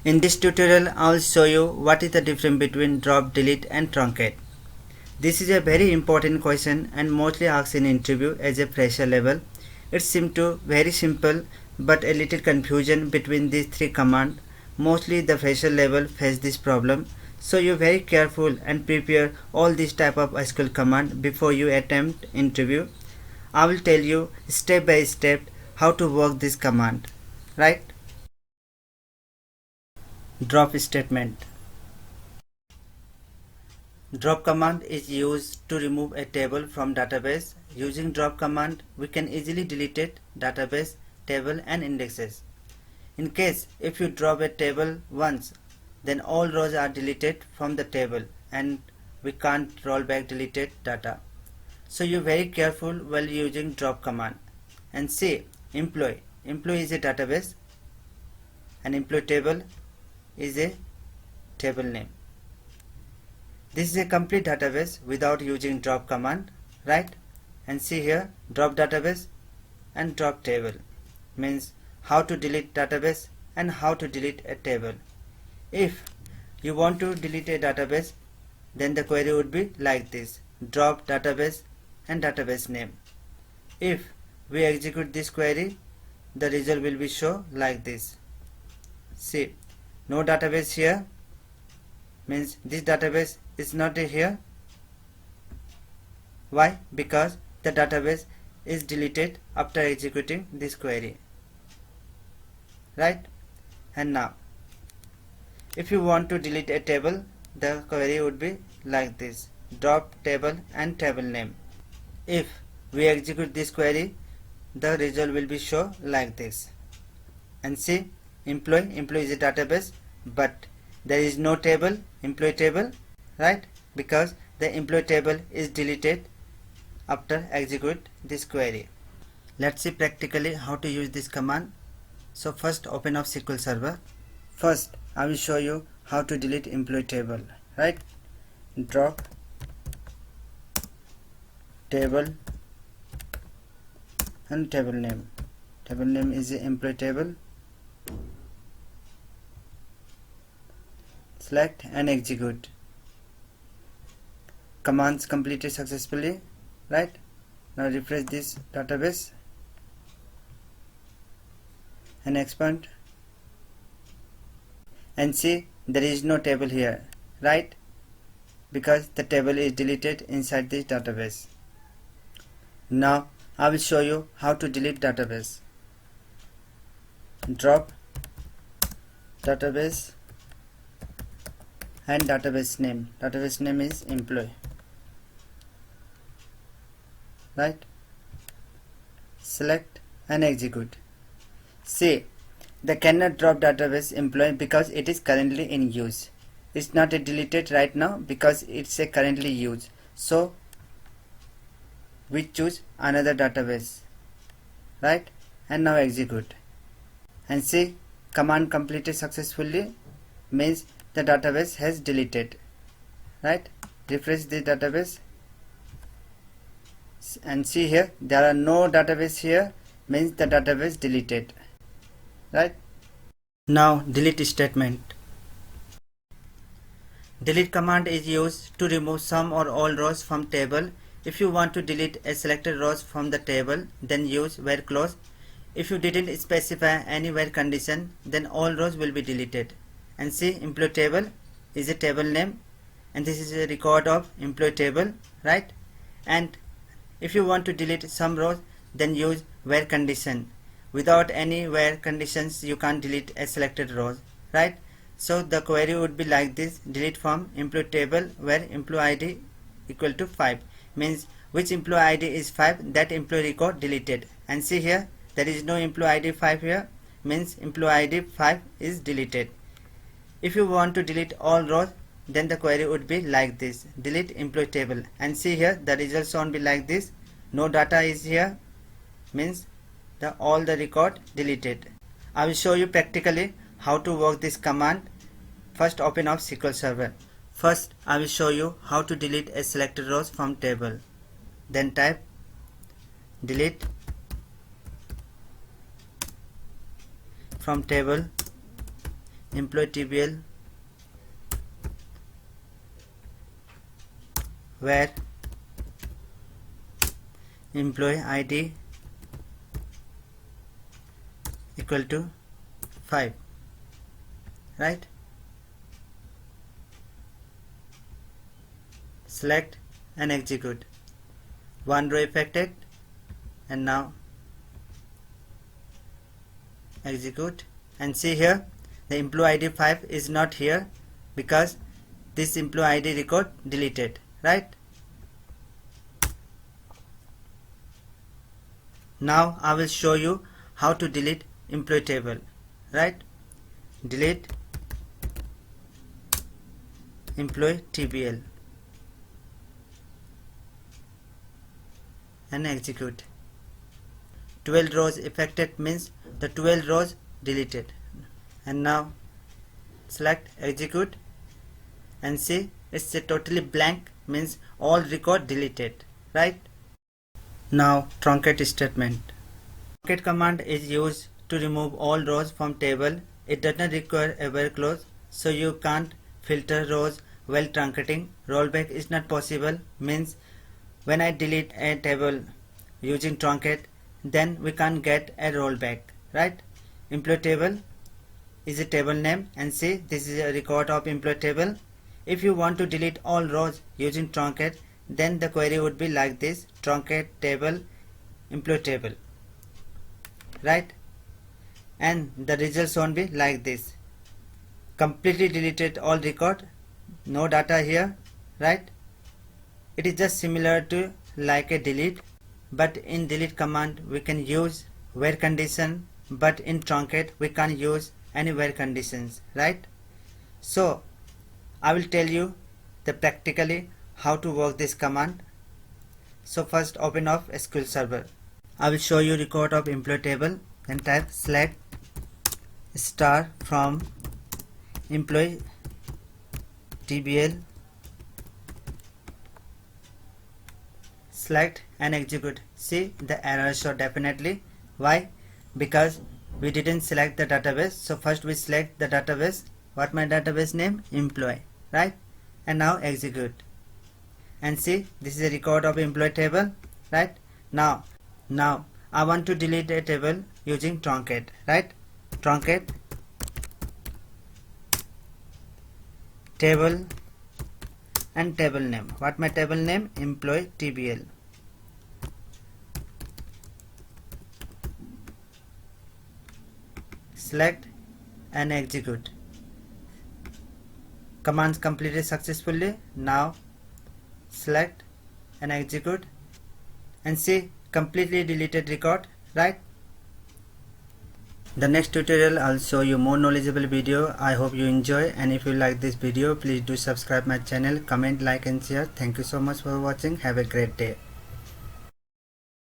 In this tutorial, I will show you what is the difference between drop, delete and truncate. This is a very important question and mostly asked in interview as a fresher level. It seems to very simple but a little confusion between these three commands. Mostly the fresher level face this problem. So you very careful and prepare all these type of SQL command before you attempt interview. I will tell you step by step how to work this command, right? Drop statement. Drop command is used to remove a table from database. Using drop command, we can easily delete database, table and indexes. In case if you drop a table once, then all rows are deleted from the table and we can't roll back deleted data. So you're very careful while using drop command. And see employee. Employee is a database and employee table is a table name. This is a complete database without using drop command, right? And see here drop database and drop table means how to delete database and how to delete a table. If you want to delete a database, then the query would be like this: drop database and database name. If we execute this query, the result will be show like this. See, no database here means this database is not here. Why? Because the database is deleted after executing this query, right? And now if you want to delete a table, the query would be like this: drop table and table name. If we execute this query, the result will be show like this. And see employee is a database, but there is no table, employee table, right? Because the employee table is deleted after execute this query. Let's see practically how to use this command. So first open up SQL Server. First I will show you how to delete employee table, right? Drop table and table name. Table name is the employee table. Select and execute. Commands completed successfully, right? Now refresh this database and expand and see there is no table here, right? Because the table is deleted inside this database. Now I will show you how to delete database. Drop database and database name. Database name is employee, right? Select and execute. See, they cannot drop database employee because it is currently in use. It's not a deleted right now because it's a currently used. So we choose another database, right? And now execute and see command completed successfully means the database has deleted, right? Refresh the database and see here there are no database here means the database deleted, right? Now delete statement. Delete command is used to remove some or all rows from table. If you want to delete a selected rows from the table, then use where clause. If you didn't specify any where condition, then all rows will be deleted. And see employee table is a table name and this is a record of employee table, right? And if you want to delete some rows, then use where condition. Without any where conditions you can't delete a selected rows, right? So the query would be like this: delete from employee table where employee ID equal to 5 means which employee ID is 5, that employee record deleted. And see here there is no employee ID 5 here means employee ID 5 is deleted. If you want to delete all rows, then the query would be like this: delete employee table. And see here the result shown be like this: no data is here means all the record deleted. I will show you practically how to work this command. First open up SQL Server. First I will show you how to delete a selected rows from table. Then type delete from table employee TBL where employee ID equal to 5, right? Select and execute. One row affected, and now execute, and see here the employee ID 5 is not here because this employee ID record deleted, right? Now I will show you how to delete employee table, right? Delete employee TBL and execute. 12 rows affected means the 12 rows deleted. And now select execute and see it's a totally blank, means all record deleted, right? Now truncate statement. Truncate command is used to remove all rows from table. It does not require a where clause, so you can't filter rows while truncating. Rollback is not possible, means when I delete a table using truncate, then we can't get a rollback, right? Employee table is a table name, and see this is a record of employee table. If you want to delete all rows using truncate, then the query would be like this: truncate table employee table, right? And the results won't be like this: completely deleted all record, no data here, right? It is just similar to like a delete, but in delete command we can use where condition, but in truncate we can't use any where conditions, right? So I will tell you the practically how to work this command. So first open up SQL Server. I will show you record of employee table, then type select star from employee TBL, select and execute. See the error show definitely. Why? Because we didn't select the database. So first we select the database. What my database name? Employee, right? And now execute. And see this is a record of employee table, right? Now I want to delete a table using truncate, right? Truncate table and table name. What my table name? Employee TBL. Select and execute. Commands completed successfully. Now select and execute, and see completely deleted record, right? The next tutorial I'll show you more knowledgeable video. I hope you enjoy, and if you like this video, please do subscribe my channel, comment, like and share. Thank you so much for watching. Have a great day.